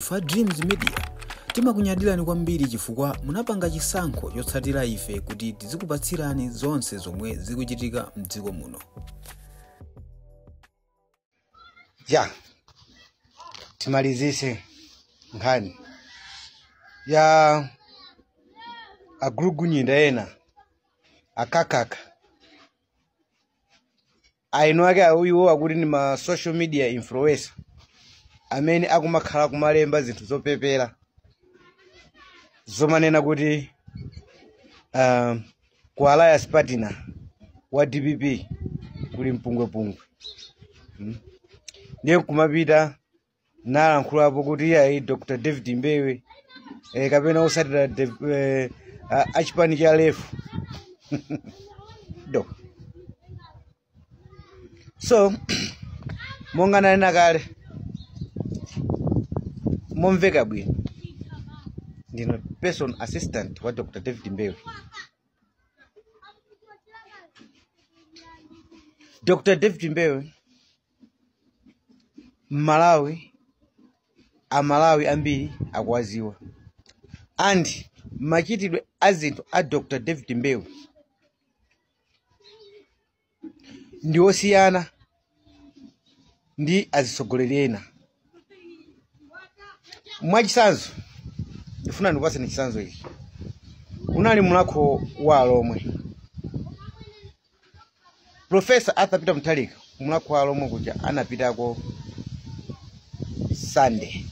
Fa Dreams Media timakunyadilani kwambiri chifukwa munapanga chisankho chotsatira ife kuti tizikupatsirani zonse zomwe zikuchitika mdziko muno. Ya timalizise nkhani ya agulugunyinda ena akakaka ainoake auyiwo akuti ni ma social media influencer amene akumakhala kumalemba zinthu zopepera zomanena kuti ku Alliance Partner wa DPP kuli mpungwepungwe ndiye kumapita nalankhulapo kuti yayi Dr. David Mbewe kapena usatira achipani cha lefu do so monga nalina kale momveka bwino ndino person assistant wa Dr. David Mbewe. Dr. David Mbewe Malawi ambiri akwaziwa and machitidwe azinthu a Dr. David Mbewe ndiwosiyana ndi azisogoleri ena. Mwachisanzo ndifuna ndikupase ni chisanzo ichi. Unali mulakho wa Alomwe Professor Arthur Peter Mutharika mulakho wa Alomwe kuja anapitako Sunday.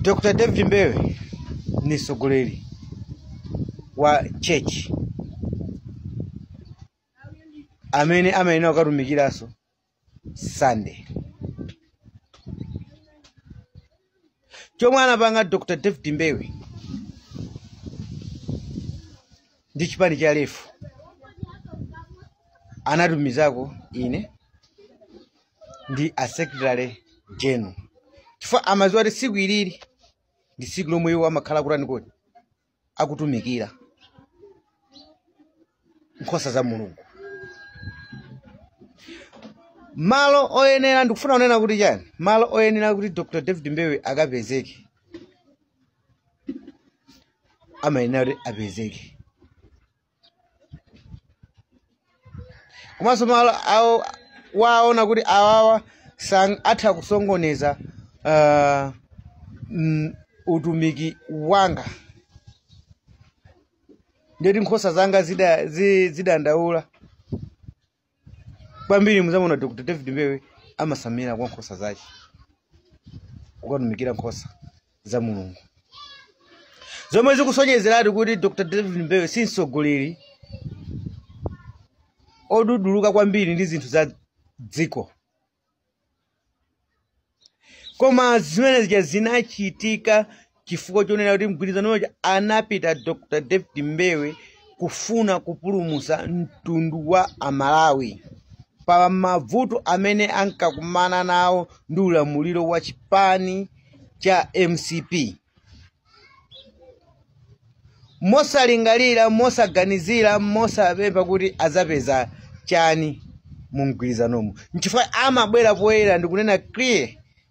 Dr. David Mbewe ni sogoleri wa church amene amayenera kukatumikiraso Sunday. Chomwe anapanga Dr. David Mbewe ndi chipani cha lefu anatumizako ine ndi a secretary general chifukwa amaziwa kuti siku ilili ndi siku lomwe iwo amakhala kutani kodi akutumikira nkhosa za Mulungu. Malo oyenera ndikufuna kunena kuti chani malo oyenera kuti Dr. David Mbewe akapezeke amayenera kuti apezeke. Komanso malo waona kuti awawa atha kusongoneza utumiki wanga ndeti nkhosa zanga zidandaula kwambiri. Muzamona Dr. David Mbewe amasamira kwa nkhosa zake kukatumikira nkhosa za Mulungu. Zomwe zikusonyezeratu kuti Dr. David Mbewe si mtsogoleri oduduluka kwambiri ndi zinthu za dziko, koma zimene zija zinachitika chifukwa chonena kuti mgwirizano anapita Dr. David Mbewe kufuna kupulumutsa mtundu wa Amalawi pa mavuto amene ankakumana nawo ndi ulamuliro wa chipani cha MCP. Mosalingalira, mosaganizira, mosapempha kuti azapeza chani mu mgwirizanomo. Nchifukwa amabwera poyera ndikunena clear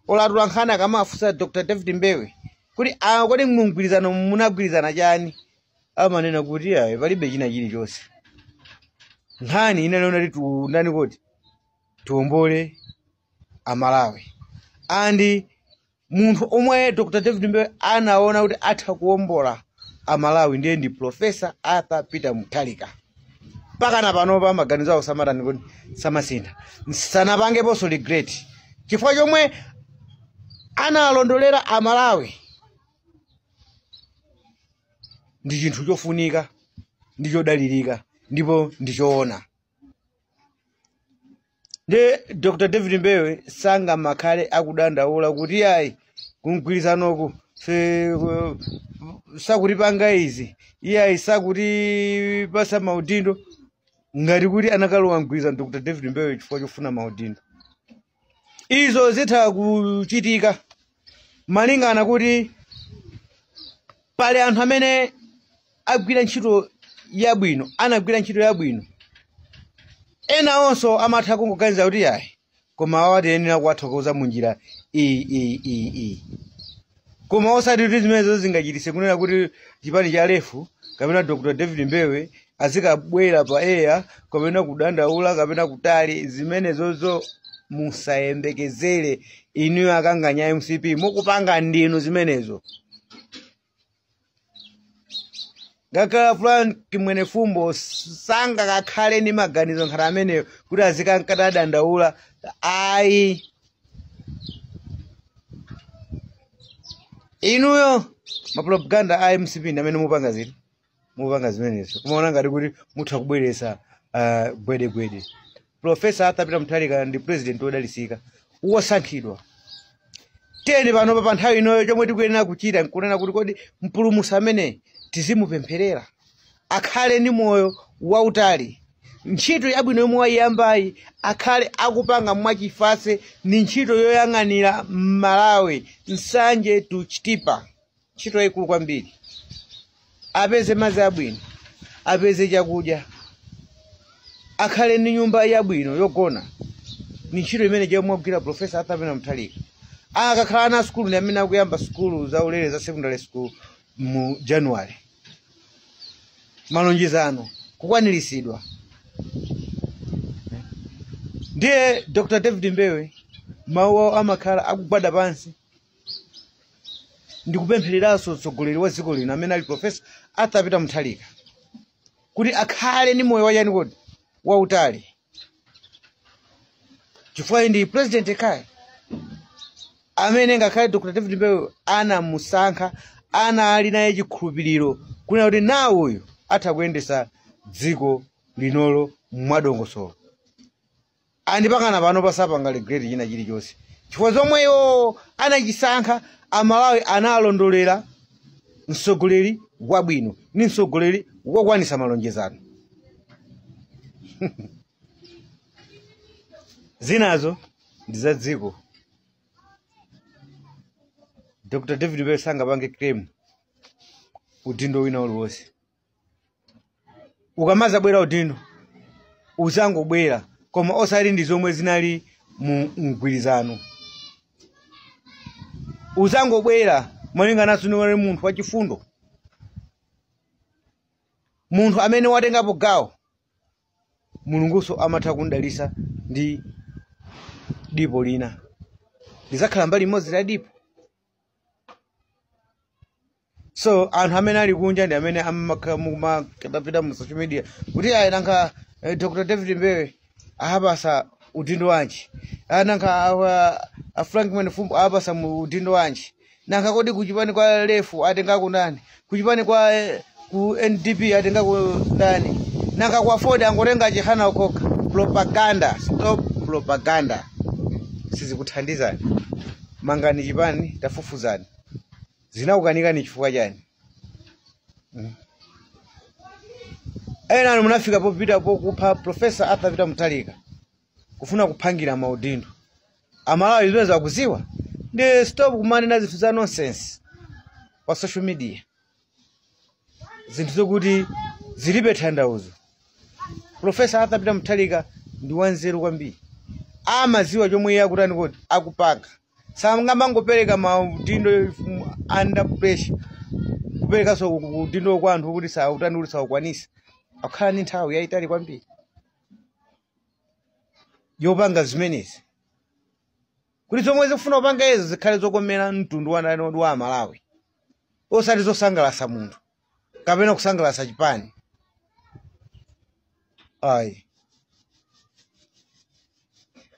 olatula nkhani akamafunsa Dr. David Mbewe kuti kodi mu mgwirizano munagwirizana chani, amanena kuti ayi palibe china chilichonse. Nkhani inanena kuti ndani kuti tuombole Amalawi andi munthu omwe Dr. David Mbewe anaona kuti atha kuombola Amalawi ndiye ndi Professor Arthur Peter Mutharika. Pakana panopa maganizo awo samatani kuti samasintha sanapangeponso regret chifukwa chomwe analondolera Amalawi ndi chinthu chofunika ndi chodalirika ndipo ndi choona. De Dr. David Mbewe sanga makhale akudandaula kuti ayi kumgwirizanoku sakutipanga izi iyayi sakuti pasa maudindo ngati kuti anakalowa mgwirizano Dr. David Mbewe chifukwa chofuna maudindo. Izo zitha kuchitika malingana kuti pali anthu amene agwira ntchito yabwino, anagwira ntchito yabwino. Ena onso amatha kungoganiza kuti yayi koma awatenera kuwathokoza munjira koma osati kuti zimenezo zingachitise kunena kuti chipani cha lefu kapena Dr. David Mbewe azikabwera pa air kapena kudandaula kapena kutali zimenezozo musayembekezere inu akanganya MCP mukupanga ndinu zimenezo ngakhala Frank Mwene Fumbo sanga kakhale ni maganizo nkhata ameneyo kuti azikankata dandaula ayi inuyo mapropaganda a MCP ndamene mupanga ziti mupanga zimenezo kumaona ngati kuti mutha kubweresa gwedegwede. Professor Arthur Mutharika ndi president wodalisika wosankhidwa tene pano pa nthawi inoyo chomwe tikuyenera kuchita nkunena kuti kodi mpulumutsi amene tizimupempherera akhale ni moyo wautali ntchito yabwino yomwe wayiyambayi akhale akupanga mwachifase ni ntchito yoyang'anira Malawi nsanje tu Chitipa ntchito yayikulu kwambiri apeze madzi abwino apeze chakudya akhale ni nyumba yabwino yogona ni ntchito imene jomwe wagwira Professor Arthur Mutharika akakhala na skulu ni amene akuyamba skulu za ulere za secondary school mu January malonjezano kukwaniritsidwa ndiye Dr. David Mbewe mawu amakhala akugwada pansi ndikupemphereraso mtsogoleri wa dziko lino amene ali Professor Arthur Mutharika kuti akhale ni moyo wachani kodi wautali chifukwa ndi president kai amene ngakhale Dr. David Mbewe anamusankha ali naye chikhulupiriro kunena kuti nawo uyu atha kuyendesa dziko linolo mwadongosolo andipakana pano pasapanga grade china chilichonse chifukwa zomweyo anachisankha Amalawi analondolera mtsogoleri wabwino ni mtsogoleri wokwanisa malonjezano zinazo ndi za dziko. Dr. David Mbewe sangapange claim udindo wina uliwonse ukamaza bwera udindo uzangobwera koma osali ndi zomwe zinali mu mgwirizano uzangobwera malingana naso ni munthu wachifundo munthu amene watengapo gawo mulunguso amatha kundalisa ndi dipo lina lizakhala mbali imodzi la dipo. So anthu amene ali kunja ndi amene amakapita mu social media kuti nanga Dr. David Mbewe ahapasa udindo wanji nanga Frank Mwene Fumbo ahapasa mu udindo wanji nanga kodi kuchipani kwa lefu atenga kundani kuchipani kwa ku NDP atenga kundani nanga kwa Ford angotenga chihana okoka. Propaganda, stop propaganda. Sizi kuthandizani mangani chipani tafufuzani zinakukanika ni chifukwa chani ena munafika popita kupha Professor Arthur Mutharika kufuna kuphangira maudindo Amalawi ziweza kuziwa ndi stop kumanena zinthu za nonsense pa social media zinthu zokuti zilibe thandauzo. Professor Arthur Mutharika ndi wanzeru kwambiri amaziwa chomwe yakutani kodi akupanga sangamangopereka maudindo under pressure kupereka so udindo kwa anthu kuti sautandulisa ukwanisa akhala ni nthawi yayitali kwambiri yopanga zimenezi kuti zomwe zifuna upanga ezo zikhale zokomera mtundu wa Malawi osati zosangalasa munthu kapena kusangalasa chipani ayi.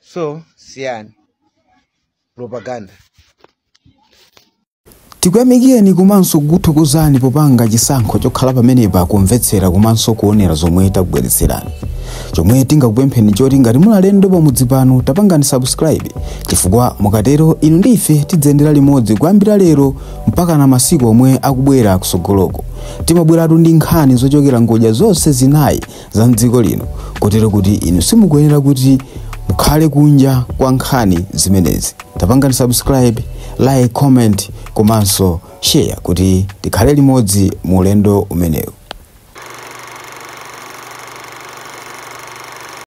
So siyani propaganda tikuyamikeni komanso kuthokozani popanga chisankho chokhala pamenepa kumvetsera komanso kuonera zomwe takubweretserani. Chomwe tingakupempheni choti ngati muli alendo pamudzi pano tapangani subscribe chifukwa mukatero inu ndi ife tidzendera limodzi kuyambira lero mpaka na masiku omwe akubwera kusogoloko. Timabweratu ndi nkhani zochokera ngodya zonse zinayi za mdziko lino kotero kuti inu simukuyenera kuti mukhale kunja kwa nkhani zimenezi. Tapangani subscribe, like, comment komanso share kuti tikhale limodzi mu ulendo umenewu.